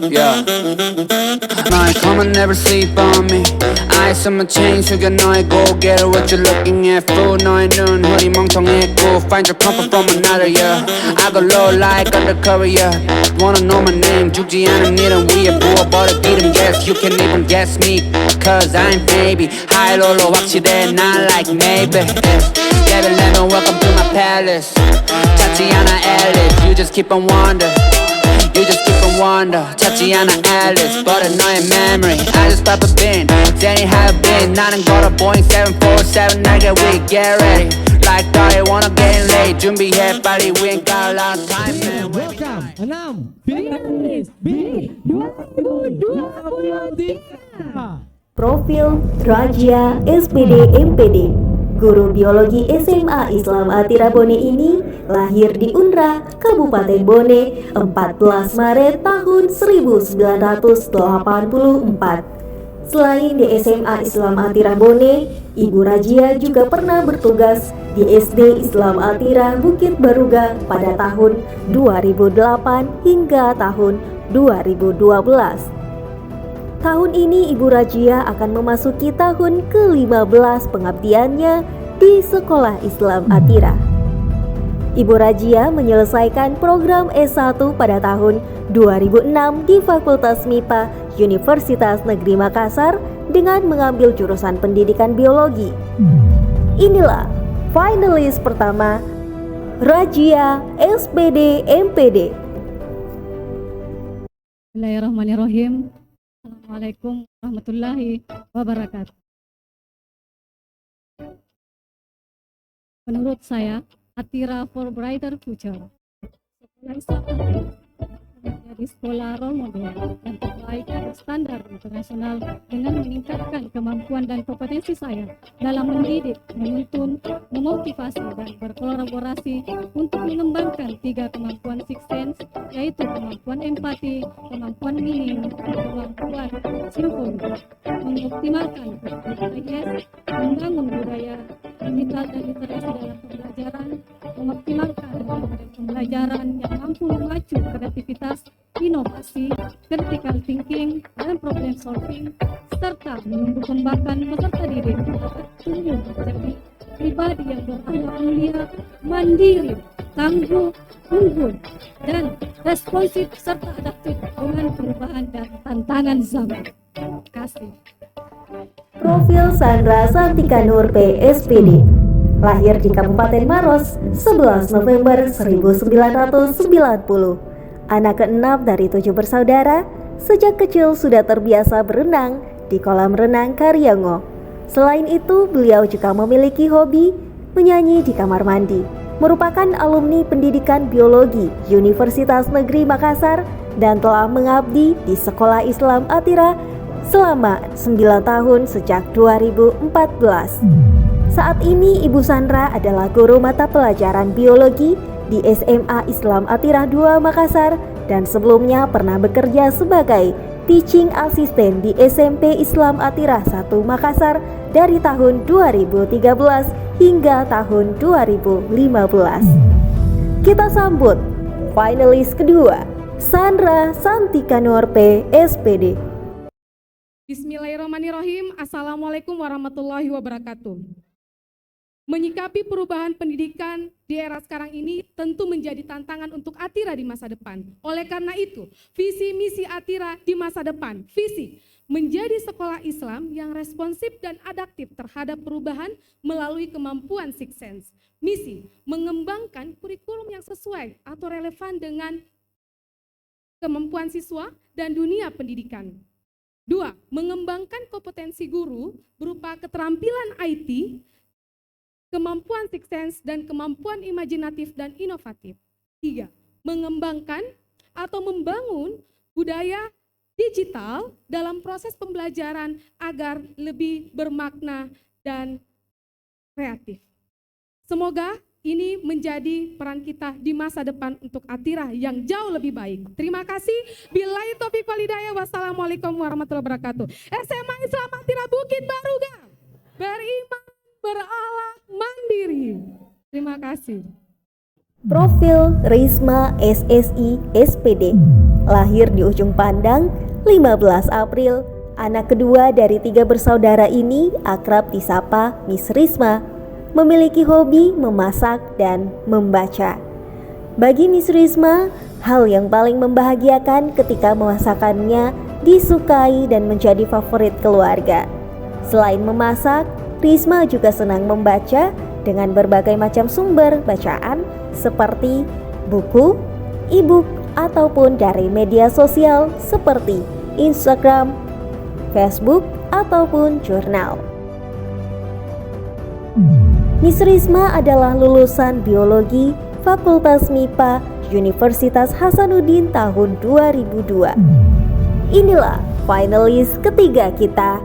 Yeah. My come and never sleep on me. Eyes on my chain, 숙여 너의 고개를 what you looking at fool. 너의 눈 흐리멍텅했고 find your comfort from another yeah. I go low like undercover yeah. Wanna know my name 죽지 않은 일은 위에 부어버려 기름 yes. You can't even guess me cause I'm baby high low로 확실해 not like maybe yeah. Baby let me welcome to my palace 찾지 않아 Alice you just keep on wonder You just keep on wonder 찾지 않아 Alice but 너의 memory I just pop a bin Danny how you been 나는 걸어 Boeing 747 날 get weak get ready Like I wanna get late 준비해 빨리 we ain't got a lot of time man Welcome 6 Finalis B 2023. Profil Rajia SPD MPD Guru Biologi SMA Islam Atira Bone ini lahir di Unra, Kabupaten Bone, 14 Maret tahun 1984. Selain di SMA Islam Atira Bone, Ibu Rajia juga pernah bertugas di SD Islam Atira Bukit Baruga pada tahun 2008 hingga tahun 2012. Tahun ini Ibu Rajia akan memasuki tahun ke-15 pengabdiannya di Sekolah Islam Atira. Ibu Rajia menyelesaikan program S1 pada tahun 2006 di Fakultas MIPA Universitas Negeri Makassar dengan mengambil jurusan pendidikan biologi. Inilah finalis pertama Rajia SPD MPD. Bismillahirrahmanirrahim. Assalamualaikum warahmatullahi wabarakatuh. Menurut saya, Atira for Brighter Future, sekolah Islam menjadi sekolah role model dan terbaik standar internasional dengan meningkatkan kemampuan dan kompetensi saya dalam mendidik, menuntun, memotivasi dan berkolaborasi untuk mengembangkan 3 kemampuan six sense, yaitu kemampuan empati, kemampuan meaning, dan kemampuan simfoni, mengoptimalkan IS, membangun budaya digital dan literasi dalam pembelajaran, mengoptimalkan metode pembelajaran yang mampu memacu kreativitas, inovasi, critical thinking, dan problem solving, serta menumbuh kembangkan peserta didik dapat tumbuh menjadi pribadi yang berakhlak mulia, mandiri, tangguh, unggul, dan responsif serta adaptif dengan perubahan dan tantangan zaman. Terima kasih. Profil Sandra Santika Nur PSPD. Lahir di Kabupaten Maros 11 November 1990. Anak ke-6 dari 7 bersaudara, sejak kecil sudah terbiasa berenang di kolam renang Karyango. Selain itu, beliau juga memiliki hobi menyanyi di kamar mandi. Merupakan alumni pendidikan biologi Universitas Negeri Makassar dan telah mengabdi di Sekolah Islam Atira selama 9 tahun sejak 2014. Saat ini Ibu Sandra adalah guru mata pelajaran biologi di SMA Islam Atira 2 Makassar dan sebelumnya pernah bekerja sebagai teaching assistant di SMP Islam Atira 1 Makassar dari tahun 2013 hingga tahun 2015. Kita sambut finalis kedua, Sandra Santika Nur PSPD. Bismillahirrahmanirrahim. Assalamualaikum warahmatullahi wabarakatuh. Menyikapi perubahan pendidikan di era sekarang ini tentu menjadi tantangan untuk Atira di masa depan. Oleh karena itu, visi misi Atira di masa depan, visi menjadi sekolah Islam yang responsif dan adaptif terhadap perubahan melalui kemampuan six sense. Misi, mengembangkan kurikulum yang sesuai atau relevan dengan kemampuan siswa dan dunia pendidikan. 2. Mengembangkan kompetensi guru berupa keterampilan IT, kemampuan six sense, dan kemampuan imajinatif dan inovatif. 3. Mengembangkan atau membangun budaya digital dalam proses pembelajaran agar lebih bermakna dan kreatif. Semoga ini menjadi peran kita di masa depan untuk Atira yang jauh lebih baik. Terima kasih. Billahi taufiq wal hidayah. Wassalamualaikum warahmatullahi wabarakatuh. SMA Islam Atira Bukit Baruga. Beriman, berakhlak, mandiri. sendiri. Terima kasih. Profil Risma SSI SPD. Lahir di Ujung Pandang 15 April. Anak kedua dari 3 bersaudara ini akrab disapa Miss Risma. Memiliki hobi memasak dan membaca. Bagi Miss Risma, hal yang paling membahagiakan ketika masakannya disukai dan menjadi favorit keluarga. Selain memasak, Risma juga senang membaca dengan berbagai macam sumber bacaan seperti buku, e-book, ataupun dari media sosial seperti Instagram, Facebook, ataupun jurnal. Miss Risma adalah lulusan biologi Fakultas MIPA Universitas Hasanuddin tahun 2002. Inilah finalis ketiga kita,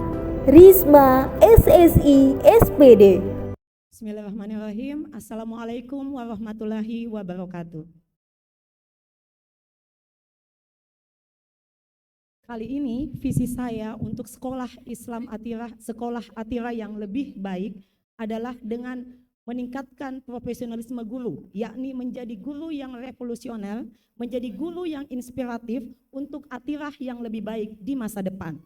Risma SSI SPD. Bismillahirrahmanirrahim. Assalamualaikum warahmatullahi wabarakatuh. Kali ini visi saya untuk sekolah Islam Atirah, sekolah Atirah yang lebih baik adalah dengan meningkatkan profesionalisme guru, yakni menjadi guru yang revolusioner, menjadi guru yang inspiratif untuk Atirah yang lebih baik di masa depan.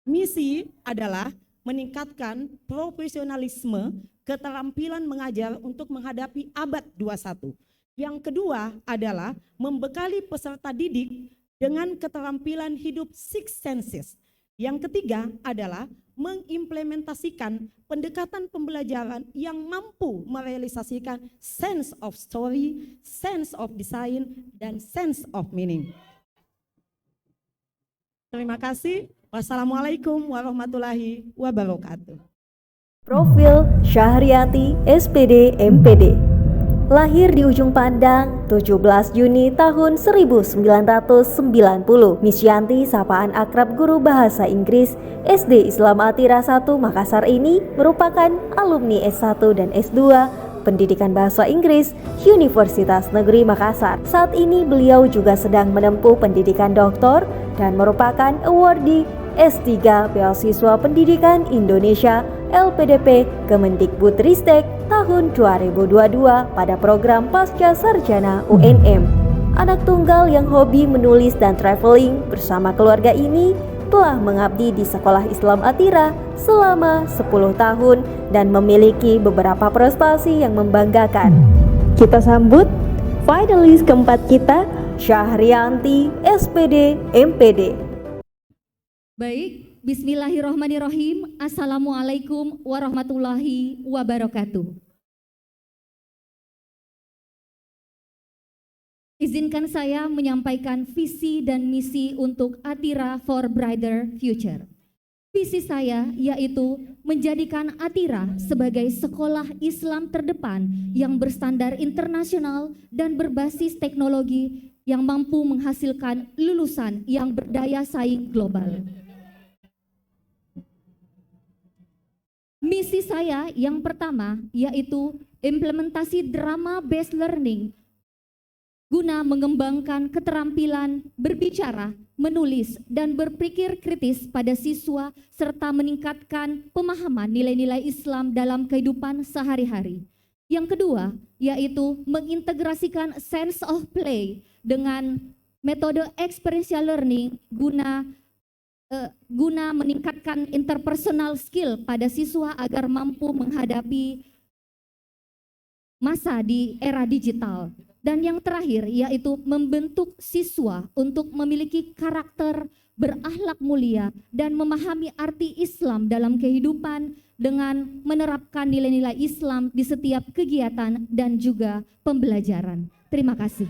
Misi adalah meningkatkan profesionalisme, keterampilan mengajar untuk menghadapi abad 21. Yang kedua adalah membekali peserta didik dengan keterampilan hidup six senses. Yang ketiga adalah mengimplementasikan pendekatan pembelajaran yang mampu merealisasikan sense of story, sense of design, dan sense of meaning. Terima kasih. Wassalamualaikum warahmatullahi wabarakatuh. Profil Syahriati SPD MPD. Lahir di Ujung Pandang 17 Juni tahun 1990. Miss Yanti, sapaan akrab guru bahasa Inggris SD Islam Atirah 1 Makassar ini merupakan alumni S1 dan S2 Pendidikan Bahasa Inggris Universitas Negeri Makassar. Saat ini beliau juga sedang menempuh pendidikan doktor dan merupakan awardee S3 Beasiswa Pendidikan Indonesia LPDP Kemendikbudristek tahun 2022 pada program Pasca Sarjana UNM. Anak tunggal yang hobi menulis dan traveling bersama keluarga ini telah mengabdi di Sekolah Islam Atirah selama 10 tahun dan memiliki beberapa prestasi yang membanggakan. Kita sambut finalis keempat kita, Syahrianti SPD MPD. Baik, bismillahirrahmanirrahim. Assalamualaikum warahmatullahi wabarakatuh. Izinkan saya menyampaikan visi dan misi untuk Atirah for Brighter Future. Visi saya yaitu menjadikan Atirah sebagai sekolah Islam terdepan yang berstandar internasional dan berbasis teknologi yang mampu menghasilkan lulusan yang berdaya saing global. Misi saya yang pertama yaitu implementasi drama based learning guna mengembangkan keterampilan berbicara, menulis, dan berpikir kritis pada siswa serta meningkatkan pemahaman nilai-nilai Islam dalam kehidupan sehari-hari. Yang kedua yaitu mengintegrasikan sense of play dengan metode experiential learning guna meningkatkan interpersonal skill pada siswa agar mampu menghadapi masa di era digital. Dan yang terakhir yaitu membentuk siswa untuk memiliki karakter berakhlak mulia dan memahami arti Islam dalam kehidupan dengan menerapkan nilai-nilai Islam di setiap kegiatan dan juga pembelajaran. Terima kasih.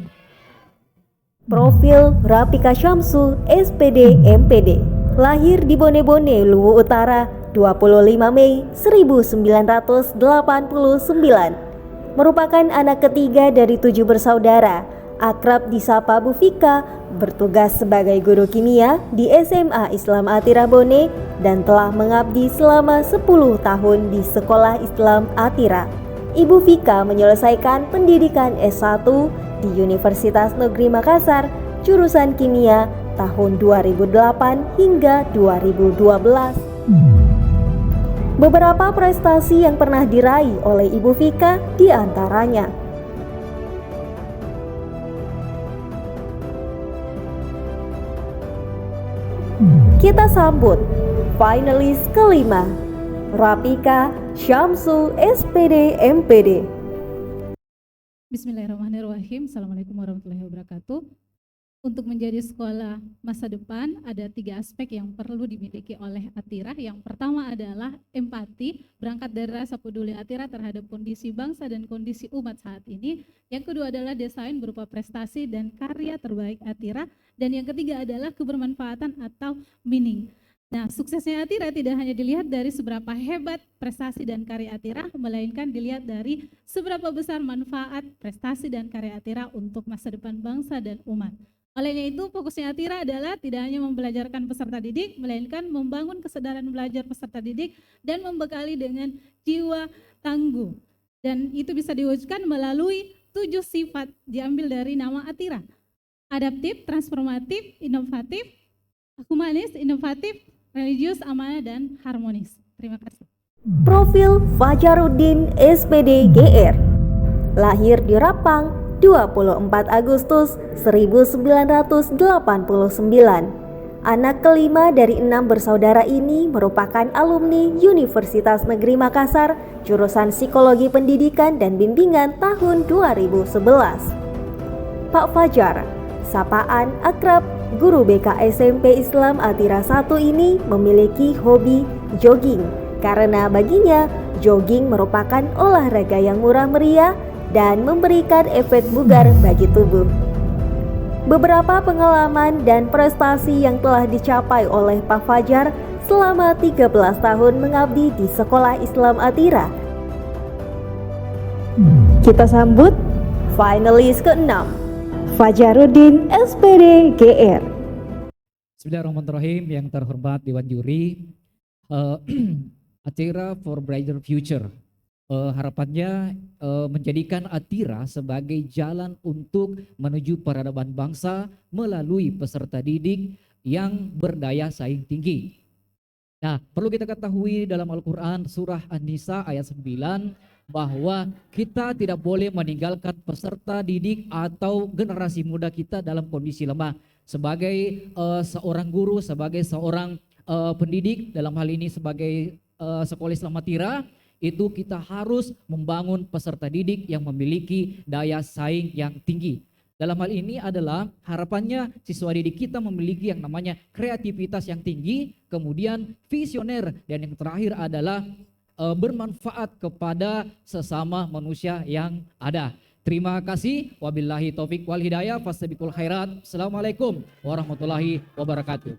Profil Rapika Syamsu SPD MPD. Lahir di Bone-Bone, Luwu Utara 25 Mei 1989. Merupakan anak ketiga dari 7 bersaudara, akrab disapa Bu Fika, bertugas sebagai guru kimia di SMA Islam Atirah Bone dan telah mengabdi selama 10 tahun di Sekolah Islam Atirah. Ibu Fika menyelesaikan pendidikan S1 di Universitas Negeri Makassar, jurusan kimia tahun 2008 hingga 2012. Beberapa prestasi yang pernah diraih oleh Ibu Vika di antaranya. Kita sambut finalis kelima, Rapika Syamsu SPD MPD. Bismillahirrahmanirrahim. Assalamualaikum warahmatullahi wabarakatuh. Untuk menjadi sekolah masa depan ada 3 aspek yang perlu dimiliki oleh Atira. Yang pertama adalah empati, berangkat dari rasa peduli Atira terhadap kondisi bangsa dan kondisi umat saat ini. Yang kedua adalah desain berupa prestasi dan karya terbaik Atira. Dan yang ketiga adalah kebermanfaatan atau meaning. Nah, suksesnya Atira tidak hanya dilihat dari seberapa hebat prestasi dan karya Atira, melainkan dilihat dari seberapa besar manfaat prestasi dan karya Atira untuk masa depan bangsa dan umat. Olehnya itu, fokusnya Atira adalah tidak hanya membelajarkan peserta didik, melainkan membangun kesadaran belajar peserta didik dan membekali dengan jiwa tangguh. Dan itu bisa diwujudkan melalui 7 sifat diambil dari nama Atira. Adaptif, transformatif, inovatif, humanis, inovatif, religius, amanah, dan harmonis. Terima kasih. Profil Fajaruddin SPD GR. Lahir di Rapang 24 Agustus 1989. Anak kelima dari 6 bersaudara ini merupakan alumni Universitas Negeri Makassar, jurusan Psikologi Pendidikan dan Bimbingan tahun 2011. Pak Fajar, sapaan akrab guru BK SMP Islam Atira 1 ini memiliki hobi jogging karena baginya jogging merupakan olahraga yang murah meriah dan memberikan efek bugar bagi tubuh. Beberapa pengalaman dan prestasi yang telah dicapai oleh Pak Fajar selama 13 tahun mengabdi di Sekolah Islam Atira. Kita sambut finalis ke-6, Fajaruddin SPD GR. Bismillahirrahmanirrahim. Yang terhormat Dewan Juri, Atira for Brighter Future. Harapannya menjadikan Atira sebagai jalan untuk menuju peradaban bangsa melalui peserta didik yang berdaya saing tinggi. Nah, perlu kita ketahui dalam Al-Quran surah An-Nisa ayat 9 bahwa kita tidak boleh meninggalkan peserta didik atau generasi muda kita dalam kondisi lemah. Sebagai seorang guru, sebagai seorang pendidik, dalam hal ini sebagai Sekolah Islam Atira, itu kita harus membangun peserta didik yang memiliki daya saing yang tinggi. Dalam hal ini adalah harapannya siswa didik kita memiliki yang namanya kreativitas yang tinggi, kemudian visioner, dan yang terakhir adalah bermanfaat kepada sesama manusia yang ada. Terima kasih. Wabillahi taufik wal hidayah. Fastabiqul khairat. Assalamualaikum warahmatullahi wabarakatuh.